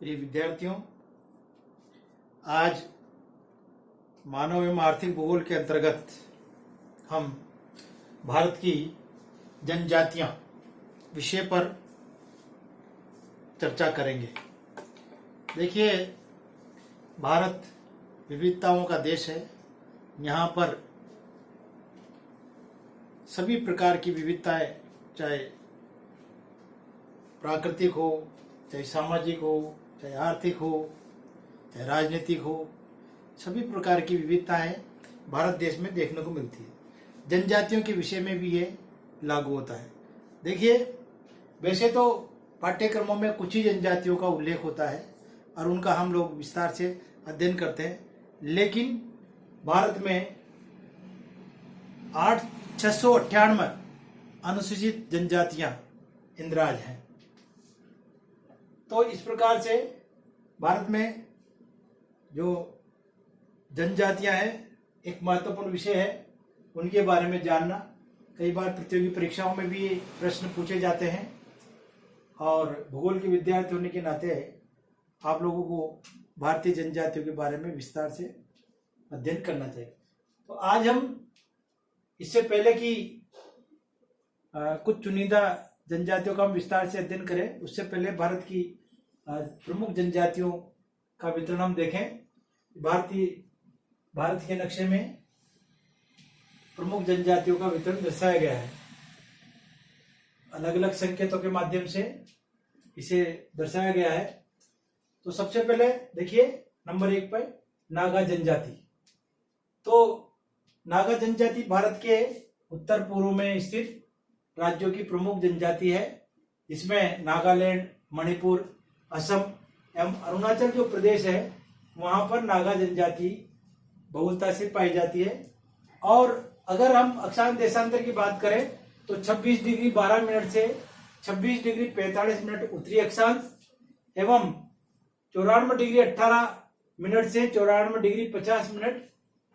प्रिय विद्यार्थियों, आज मानव एवं आर्थिक भूगोल के अंतर्गत हम भारत की जनजातियां विषय पर चर्चा करेंगे। देखिए, भारत विविधताओं का देश है। यहाँ पर सभी प्रकार की विविधताएं, चाहे प्राकृतिक हो, चाहे सामाजिक हो, चाहे आर्थिक हो, चाहे राजनीतिक हो, सभी प्रकार की विविधताएं भारत देश में देखने को मिलती है। जनजातियों के विषय में भी ये लागू होता है। देखिए, वैसे तो पाठ्यक्रमों में कुछ ही जनजातियों का उल्लेख होता है और उनका हम लोग विस्तार से अध्ययन करते हैं, लेकिन भारत में 698 अनुसूचित जनजातियां इंद्राज हैं। तो इस प्रकार से भारत में जो जनजातियां हैं, एक महत्वपूर्ण विषय है। उनके बारे में जानना, कई बार प्रतियोगी परीक्षाओं में भी प्रश्न पूछे जाते हैं और भूगोल के विद्यार्थी होने के नाते आप लोगों को भारतीय जनजातियों के बारे में विस्तार से अध्ययन करना चाहिए। तो आज हम इससे पहले कि कुछ चुनिंदा जनजातियों का हम विस्तार से अध्ययन करें, उससे पहले भारत की प्रमुख जनजातियों का वितरण हम देखें। भारत के नक्शे में प्रमुख जनजातियों का वितरण दर्शाया गया है। अलग अलग संकेतों के माध्यम से इसे दर्शाया गया है। तो सबसे पहले देखिए, नंबर 1 पर नागा जनजाति। तो नागा जनजाति भारत के उत्तर पूर्व में स्थित राज्यों की प्रमुख जनजाति है। इसमें नागालैंड, मणिपुर, असम एवं अरुणाचल जो प्रदेश है, वहां पर नागा जनजाति बहुलता से पाई जाती है। और अगर हम अक्षांश देशांतर की बात करें तो 26 डिग्री 12 मिनट से 26 डिग्री 45 मिनट उत्तरी अक्षांश एवं 94 डिग्री 18 मिनट से 94 डिग्री 50 मिनट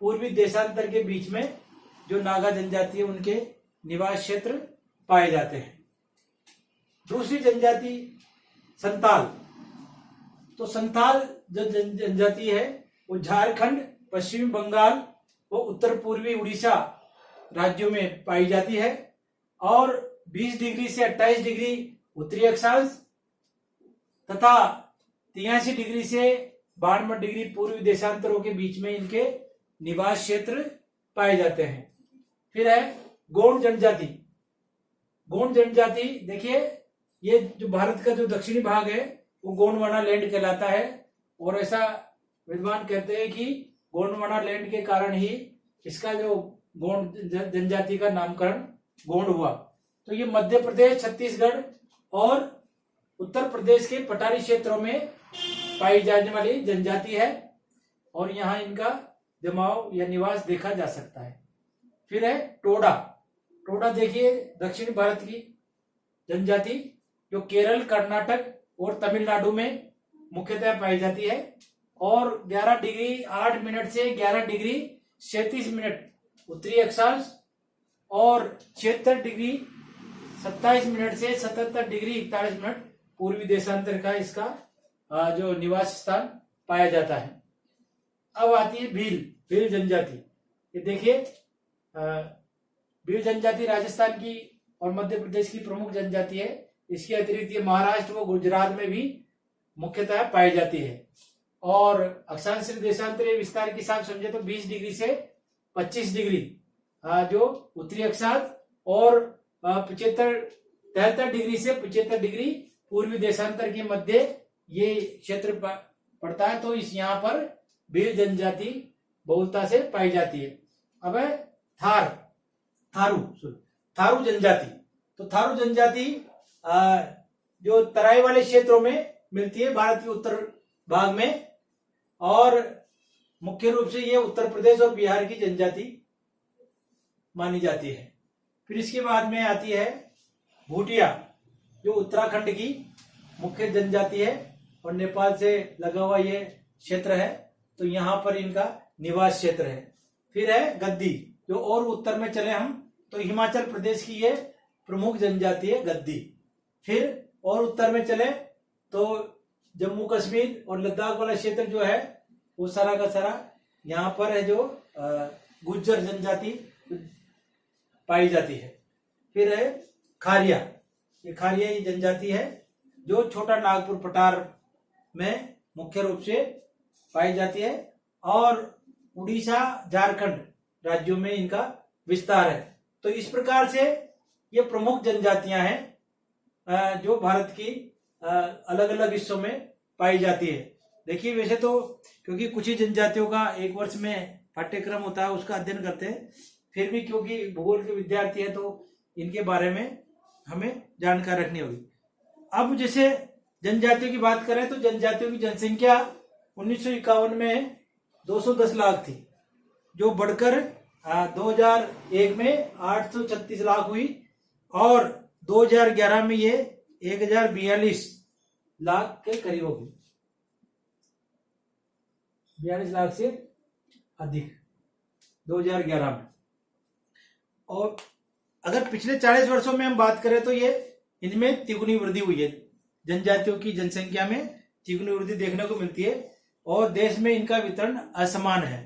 पूर्वी देशांतर के बीच में जो नागा जनजाति है, उनके निवास क्षेत्र पाए जाते हैं। दूसरी जनजाति संताल। तो संताल जो जनजाति है वो झारखंड, पश्चिमी बंगाल व उत्तर पूर्वी उड़ीसा राज्यों में पाई जाती है और 20 डिग्री से 28 डिग्री उत्तरी अक्षांश तथा 83 डिग्री से 92 डिग्री पूर्वी देशांतरों के बीच में इनके निवास क्षेत्र पाए जाते हैं। फिर है गोंड जनजाति। गोंड जनजाति, देखिए, ये जो भारत का जो दक्षिणी भाग है वो गोंडवाना लैंड कहलाता है और ऐसा विद्वान कहते हैं कि गोंडवाना लैंड के कारण ही इसका जो गोंड जनजाति का नामकरण गोंड हुआ। तो ये मध्य प्रदेश, छत्तीसगढ़ और उत्तर प्रदेश के पठारी क्षेत्रों में पाई जाने वाली जनजाति है और यहाँ इनका जमाव या निवास देखा जा सकता है। फिर है टोडा। टोडा देखिए, दक्षिण भारत की जनजाति जो केरल, कर्नाटक और तमिलनाडु में मुख्यतः पाई जाती है और 11 डिग्री 8 मिनट से 11 डिग्री 37 मिनट उत्तरी अक्षांश और 76 डिग्री 27 मिनट से 77 डिग्री 41 मिनट पूर्वी देशांतर का इसका जो निवास स्थान पाया जाता है। अब आती है भील जनजाति। ये देखिए, भील जनजाति राजस्थान की और मध्य प्रदेश की प्रमुख जनजाति है। इसके अतिरिक्त ये महाराष्ट्र व गुजरात में भी मुख्यतः पाई जाती है और अक्षांश देशांतरीय विस्तार के हिसाब समझे तो 20 डिग्री से 25 डिग्री जो उत्तरी अक्षांश और 73 डिग्री से 75 डिग्री पूर्वी देशांतर के मध्य ये क्षेत्र पड़ता है। तो इस यहाँ पर भील जनजाति बहुलता से पाई जाती है। अब है थारू जनजाति। तो थारू जनजाति जो तराई वाले क्षेत्रों में मिलती है भारत के उत्तर भाग में और मुख्य रूप से ये उत्तर प्रदेश और बिहार की जनजाति मानी जाती है। फिर इसके बाद में आती है भूटिया, जो उत्तराखंड की मुख्य जनजाति है और नेपाल से लगा हुआ ये क्षेत्र है, तो यहाँ पर इनका निवास क्षेत्र है। फिर है गद्दी, जो और उत्तर में चले हम तो हिमाचल प्रदेश की ये प्रमुख जनजाति है गद्दी। फिर और उत्तर में चले तो जम्मू कश्मीर और लद्दाख वाला क्षेत्र जो है वो सारा का सारा यहाँ पर है जो गुज्जर जनजाति पाई जाती है। फिर है खारिया, ये खारिया ये जनजाति है जो छोटा नागपुर पठार में मुख्य रूप से पाई जाती है और उड़ीसा झारखंड राज्यों में इनका विस्तार है। तो इस प्रकार से ये प्रमुख जनजातियां हैं जो भारत की अलग अलग हिस्सों में पाई जाती है। देखिए वैसे तो क्योंकि कुछ ही जनजातियों का एक वर्ष में पाठ्यक्रम होता है उसका अध्ययन करते हैं, फिर भी क्योंकि भूगोल के विद्यार्थी हैं तो इनके बारे में हमें जानकारी रखनी होगी। अब जैसे जनजातियों की बात करें तो जनजातियों की जनसंख्या 1951 में 210 लाख थी, जो बढ़कर 2001 में 836 लाख हुई और 2011 में ये 1042 लाख के करीब होगी, 42 लाख से अधिक 2011 में। और अगर पिछले 40 वर्षों में हम बात करें तो ये इनमें तिगुनी वृद्धि हुई है, जनजातियों की जनसंख्या में तिगुनी वृद्धि देखने को मिलती है और देश में इनका वितरण असमान है।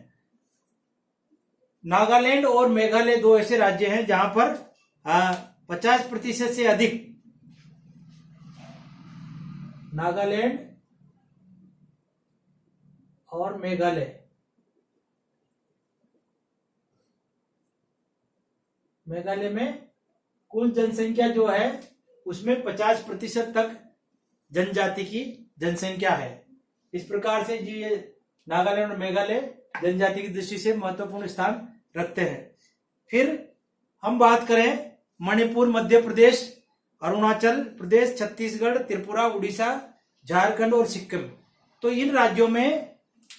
नागालैंड और मेघालय दो ऐसे राज्य हैं जहां पर 50% से अधिक, नागालैंड और मेघालय में कुल जनसंख्या जो है उसमें 50% तक जनजाति की जनसंख्या है। इस प्रकार से जी ये नागालैंड और मेघालय जनजाति की दृष्टि से महत्वपूर्ण स्थान रखते हैं। फिर हम बात करें मणिपुर, मध्य प्रदेश, अरुणाचल प्रदेश, छत्तीसगढ़, त्रिपुरा, उड़ीसा, झारखंड और सिक्किम, तो इन राज्यों में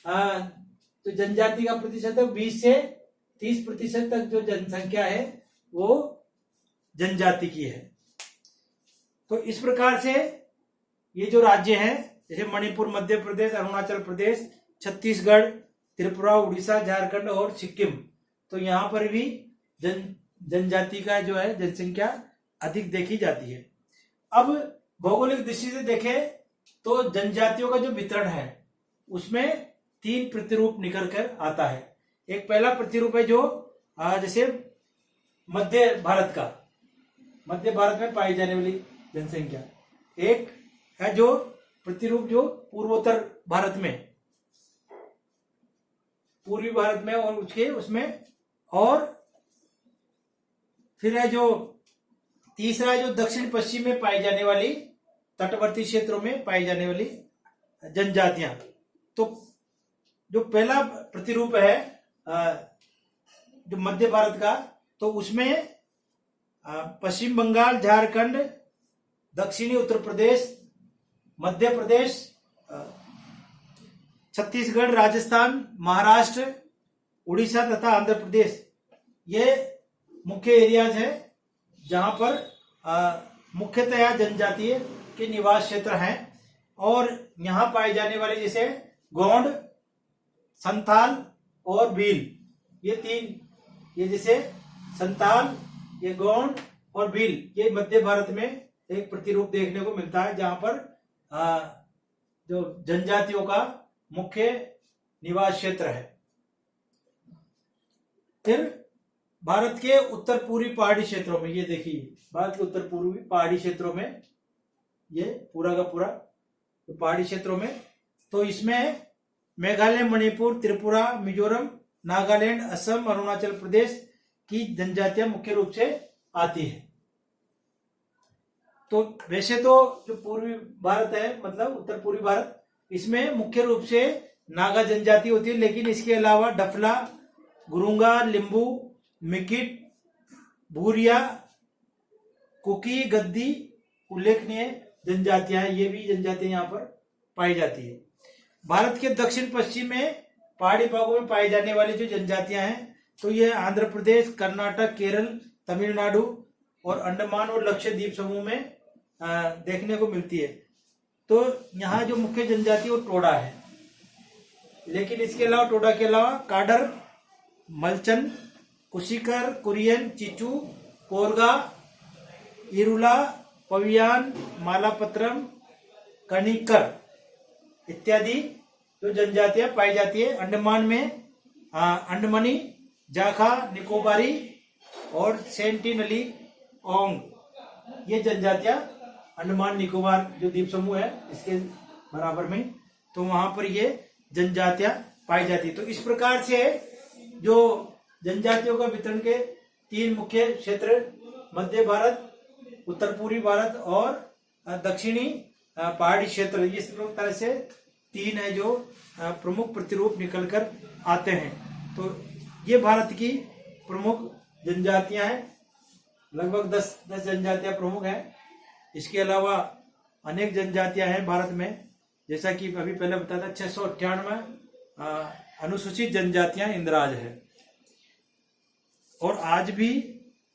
तो जनजाति का प्रतिशत 20 से 30% तक जो जनसंख्या है वो जनजाति की है। तो इस प्रकार से ये जो राज्य हैं जैसे मणिपुर, मध्य प्रदेश, अरुणाचल प्रदेश, छत्तीसगढ़, त्रिपुरा, उड़ीसा, झारखंड और सिक्किम, तो यहाँ पर भी जनजाति का जो है जनसंख्या अधिक देखी जाती है। अब भौगोलिक दृष्टि से देखें तो जनजातियों का जो वितरण है उसमें 3 प्रतिरूप निकल कर आता है। एक पहला प्रतिरूप है जो जैसे मध्य भारत में पाई जाने वाली जनसंख्या, एक है जो प्रतिरूप जो पूर्वोत्तर भारत में, पूर्वी भारत में और उसमें, और फिर है जो तीसरा है जो दक्षिण पश्चिम में पाई जाने वाली, तटवर्ती क्षेत्रों में पाई जाने वाली जनजातियां। तो जो पहला प्रतिरूप है जो मध्य भारत का, तो उसमें पश्चिम बंगाल, झारखंड, दक्षिणी उत्तर प्रदेश, मध्य प्रदेश, छत्तीसगढ़, राजस्थान, महाराष्ट्र, उड़ीसा तथा आंध्र प्रदेश, ये मुख्य एरियाज है जहां पर मुख्यतया जनजातीय के निवास क्षेत्र हैं। और यहाँ पाए जाने वाले जैसे गोंड, संथाल और भील, ये 3, ये जैसे संथाल, ये गोंड और भील, ये मध्य भारत में एक प्रतिरूप देखने को मिलता है जहां पर जो जनजातियों का मुख्य निवास क्षेत्र है। फिर भारत के उत्तर पूर्वी पहाड़ी क्षेत्रों में, ये देखिए भारत के उत्तर पूर्वी पहाड़ी क्षेत्रों में, ये पूरा का पूरा तो पहाड़ी क्षेत्रों में, तो इसमें मेघालय, मणिपुर, त्रिपुरा, मिजोरम, नागालैंड, असम, अरुणाचल प्रदेश की जनजातियां मुख्य रूप से आती है। तो वैसे तो जो पूर्वी भारत है मतलब उत्तर पूर्वी भारत, इसमें मुख्य रूप से नागा जनजाति होती है, लेकिन इसके अलावा डफला, गुरुंगा, लिंबू, मिकिट, भूरिया, कुकी, गद्दी उल्लेखनीय जनजातियां हैं। ये भी जनजातियां यहाँ पर पाई जाती है। भारत के दक्षिण पश्चिम में पहाड़ी भागों में पाई जाने वाली जो जनजातियां हैं तो ये आंध्र प्रदेश, कर्नाटक, केरल, तमिलनाडु और अंडमान और लक्षद्वीप समूह में देखने को मिलती है। तो यहाँ जो मुख्य जनजाति वो टोडा है, लेकिन इसके अलावा टोडा के अलावा काडर, मलचन, कुशिकर, कुरियन, चिचू, कोरगा, इरुला, पवियान, मालापत्रम, कनिकर, इत्यादि जो जनजातियां पाई जाती है। अंडमान में अंडमनी, जाखा, निकोबारी और सेंटिनली ओंग, ये जनजातियां अंडमान निकोबार जो द्वीप समूह है इसके बराबर में, तो वहां पर ये जनजातियां पाई जाती है। तो इस प्रकार से जो जनजातियों का वितरण के 3 मुख्य क्षेत्र, मध्य भारत, उत्तर पूर्वी भारत और दक्षिणी पहाड़ी क्षेत्र, इस तरह से 3 है जो प्रमुख प्रतिरूप निकलकर आते हैं। तो ये भारत की प्रमुख जनजातियां हैं, लगभग 10 जनजातियां प्रमुख हैं। इसके अलावा अनेक जनजातियां हैं भारत में, जैसा कि अभी पहले बताया था 698 अनुसूचित जनजातियां इंद्राज है। और आज भी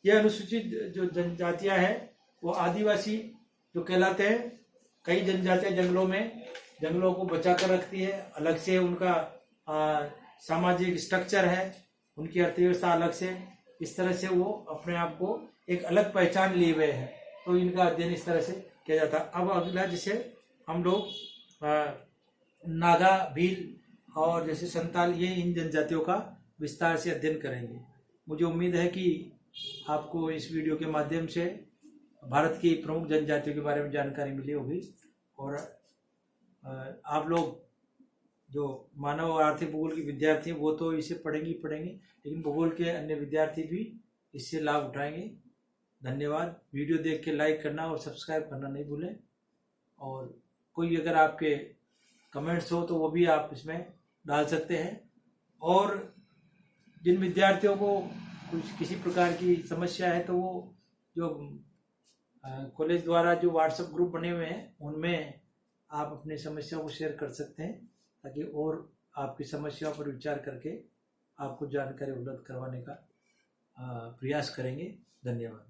यह अनुसूचित जो जनजातियां हैं वो आदिवासी जो कहलाते हैं। कई जनजातियां जंगलों को बचा कर रखती है, अलग से उनका सामाजिक स्ट्रक्चर है, उनकी अर्थव्यवस्था अलग से, इस तरह से वो अपने आप को एक अलग पहचान लिए हुए हैं। तो इनका अध्ययन इस तरह से किया जाता है। अब अगला जैसे हम लोग नागा, भील और जैसे संताल, ये इन जनजातियों का विस्तार से अध्ययन करेंगे। मुझे उम्मीद है कि आपको इस वीडियो के माध्यम से भारत की प्रमुख जनजातियों के बारे में जानकारी मिली होगी। और आप लोग जो मानव और आर्थिक भूगोल के विद्यार्थी हैं वो तो इसे पढ़ेंगे, लेकिन भूगोल के अन्य विद्यार्थी भी इससे लाभ उठाएंगे। धन्यवाद। वीडियो देख के लाइक करना और सब्सक्राइब करना नहीं भूलें। और कोई अगर आपके कमेंट्स हो तो वो भी आप इसमें डाल सकते हैं। और जिन विद्यार्थियों को कुछ किसी प्रकार की समस्या है तो वो जो कॉलेज द्वारा जो व्हाट्सएप ग्रुप बने हुए हैं उनमें आप अपनी समस्या को शेयर कर सकते हैं, ताकि और आपकी समस्या पर विचार करके आपको जानकारी उपलब्ध करवाने का प्रयास करेंगे। धन्यवाद।